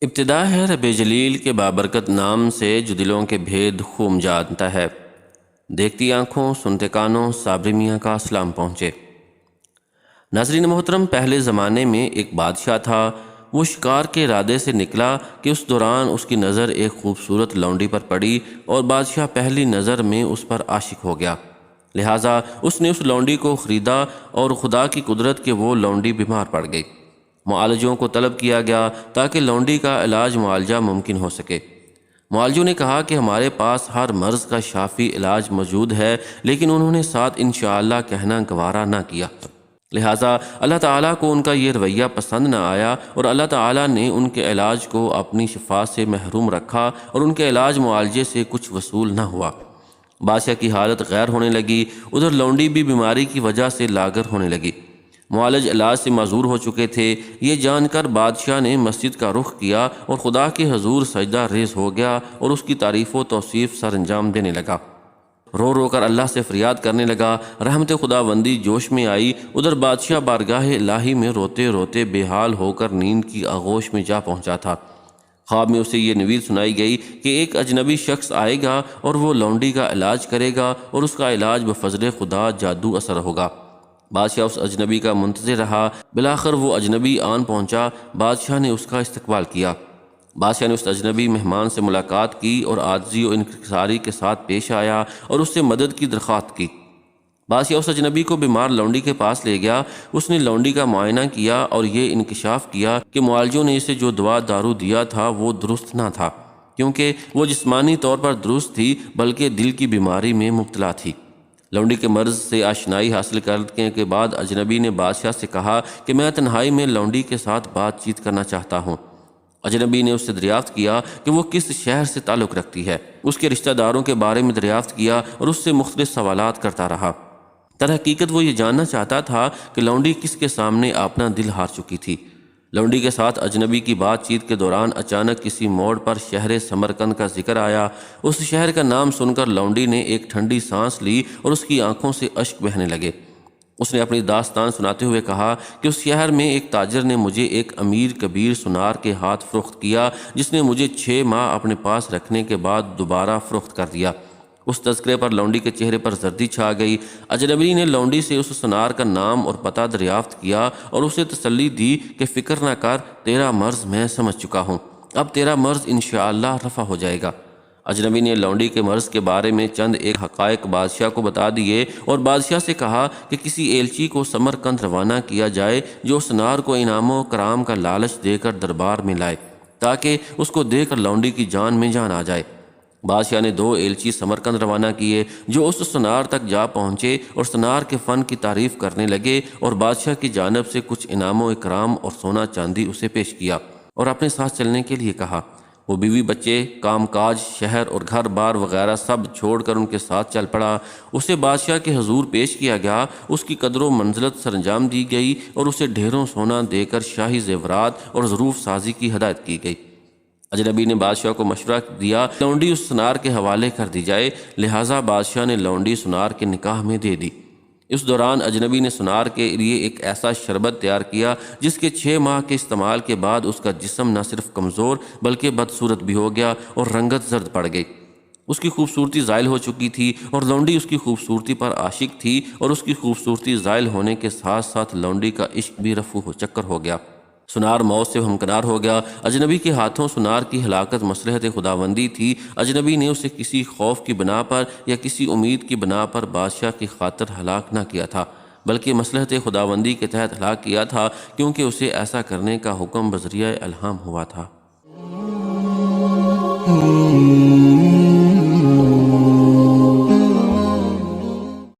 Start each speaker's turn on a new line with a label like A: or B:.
A: ابتدا ہے رب جلیل کے بابرکت نام سے جو دلوں کے بھید خوب جانتا ہے۔ دیکھتی آنکھوں سنتے کانوں صابری میاں کا سلام پہنچے۔ ناظرین محترم، پہلے زمانے میں ایک بادشاہ تھا۔ وہ شکار کے ارادے سے نکلا کہ اس دوران اس کی نظر ایک خوبصورت لونڈی پر پڑی اور بادشاہ پہلی نظر میں اس پر عاشق ہو گیا۔ لہٰذا اس نے اس لونڈی کو خریدا اور خدا کی قدرت کہ وہ لونڈی بیمار پڑ گئی۔ معالجوں کو طلب کیا گیا تاکہ لونڈی کا علاج معالجہ ممکن ہو سکے۔ معالجوں نے کہا کہ ہمارے پاس ہر مرض کا شافی علاج موجود ہے، لیکن انہوں نے ساتھ انشاءاللہ کہنا گوارا نہ کیا۔ لہٰذا اللہ تعالیٰ کو ان کا یہ رویہ پسند نہ آیا اور اللہ تعالیٰ نے ان کے علاج کو اپنی شفا سے محروم رکھا اور ان کے علاج معالجے سے کچھ وصول نہ ہوا۔ بادشاہ کی حالت غیر ہونے لگی، ادھر لونڈی بھی بیماری کی وجہ سے لاغر ہونے لگی۔ معالج علاج سے معذور ہو چکے تھے۔ یہ جان کر بادشاہ نے مسجد کا رخ کیا اور خدا کے حضور سجدہ ریز ہو گیا اور اس کی تعریف و توصیف سر انجام دینے لگا۔ رو رو کر اللہ سے فریاد کرنے لگا۔ رحمت خداوندی جوش میں آئی۔ ادھر بادشاہ بارگاہ الہی میں روتے روتے بے حال ہو کر نیند کی آغوش میں جا پہنچا تھا۔ خواب میں اسے یہ نوید سنائی گئی کہ ایک اجنبی شخص آئے گا اور وہ لونڈی کا علاج کرے گا اور اس کا علاج بفضل خدا جادو اثر ہوگا۔ بادشاہ اس اجنبی کا منتظر رہا۔ بالآخر وہ اجنبی آن پہنچا۔ بادشاہ نے اس کا استقبال کیا۔ بادشاہ نے اس اجنبی مہمان سے ملاقات کی اور عاجزی و انکساری کے ساتھ پیش آیا اور اس سے مدد کی درخواست کی۔ بادشاہ اس اجنبی کو بیمار لونڈی کے پاس لے گیا۔ اس نے لونڈی کا معائنہ کیا اور یہ انکشاف کیا کہ معالجوں نے اسے جو دوا دارو دیا تھا وہ درست نہ تھا، کیونکہ وہ جسمانی طور پر درست تھی بلکہ دل کی بیماری میں مبتلا تھی۔ لونڈی کے مرض سے آشنائی حاصل کرنے کے بعد اجنبی نے بادشاہ سے کہا کہ میں تنہائی میں لونڈی کے ساتھ بات چیت کرنا چاہتا ہوں۔ اجنبی نے اس سے دریافت کیا کہ وہ کس شہر سے تعلق رکھتی ہے، اس کے رشتہ داروں کے بارے میں دریافت کیا اور اس سے مختلف سوالات کرتا رہا۔ در حقیقت وہ یہ جاننا چاہتا تھا کہ لونڈی کس کے سامنے اپنا دل ہار چکی تھی۔ لونڈی کے ساتھ اجنبی کی بات چیت کے دوران اچانک کسی موڑ پر شہر سمرقند کا ذکر آیا۔ اس شہر کا نام سن کر لونڈی نے ایک ٹھنڈی سانس لی اور اس کی آنکھوں سے اشک بہنے لگے۔ اس نے اپنی داستان سناتے ہوئے کہا کہ اس شہر میں ایک تاجر نے مجھے ایک امیر کبیر سنار کے ہاتھ فروخت کیا، جس نے مجھے 6 ماہ اپنے پاس رکھنے کے بعد دوبارہ فروخت کر دیا۔ اس تذکرے پر لونڈی کے چہرے پر زردی چھا گئی۔ اجنبی نے لونڈی سے اس سنار کا نام اور پتہ دریافت کیا اور اسے تسلی دی کہ فکر نہ کر، تیرا مرض میں سمجھ چکا ہوں، اب تیرا مرض انشاءاللہ رفع ہو جائے گا۔ اجنبی نے لونڈی کے مرض کے بارے میں چند ایک حقائق بادشاہ کو بتا دیے اور بادشاہ سے کہا کہ کسی ایلچی کو سمرقند روانہ کیا جائے جو سنار کو انعام و کرام کا لالچ دے کر دربار میں لائے، تاکہ اس کو دے کر لونڈی کی جان میں جان آ جائے۔ بادشاہ نے 2 ایلچی سمرقند روانہ کیے جو اس سنار تک جا پہنچے اور سنار کے فن کی تعریف کرنے لگے اور بادشاہ کی جانب سے کچھ انعام و اکرام اور سونا چاندی اسے پیش کیا اور اپنے ساتھ چلنے کے لیے کہا۔ وہ بیوی بچے، کام کاج، شہر اور گھر بار وغیرہ سب چھوڑ کر ان کے ساتھ چل پڑا۔ اسے بادشاہ کے حضور پیش کیا گیا، اس کی قدر و منزلت سر انجام دی گئی اور اسے ڈھیروں سونا دے کر شاہی زیورات اور ظروف سازی کی ہدایت کی گئی۔ اجنبی نے بادشاہ کو مشورہ دیا لونڈی اس سنار کے حوالے کر دی جائے، لہٰذا بادشاہ نے لونڈی سنار کے نکاح میں دے دی۔ اس دوران اجنبی نے سنار کے لیے ایک ایسا شربت تیار کیا جس کے 6 ماہ کے استعمال کے بعد اس کا جسم نہ صرف کمزور بلکہ بدصورت بھی ہو گیا اور رنگت زرد پڑ گئی۔ اس کی خوبصورتی زائل ہو چکی تھی اور لونڈی اس کی خوبصورتی پر عاشق تھی، اور اس کی خوبصورتی زائل ہونے کے ساتھ ساتھ لونڈی کا عشق بھی رفو ہو چکر ہو گیا۔ سنار موت سے ہمکنار ہو گیا۔ اجنبی کے ہاتھوں سنار کی ہلاکت مصلحت خداوندی تھی۔ اجنبی نے اسے کسی خوف کی بنا پر یا کسی امید کی بنا پر بادشاہ کی خاطر ہلاک نہ کیا تھا، بلکہ مصلحت خداوندی کے تحت ہلاک کیا تھا، کیونکہ اسے ایسا کرنے کا حکم بذریعہ الہام ہوا تھا۔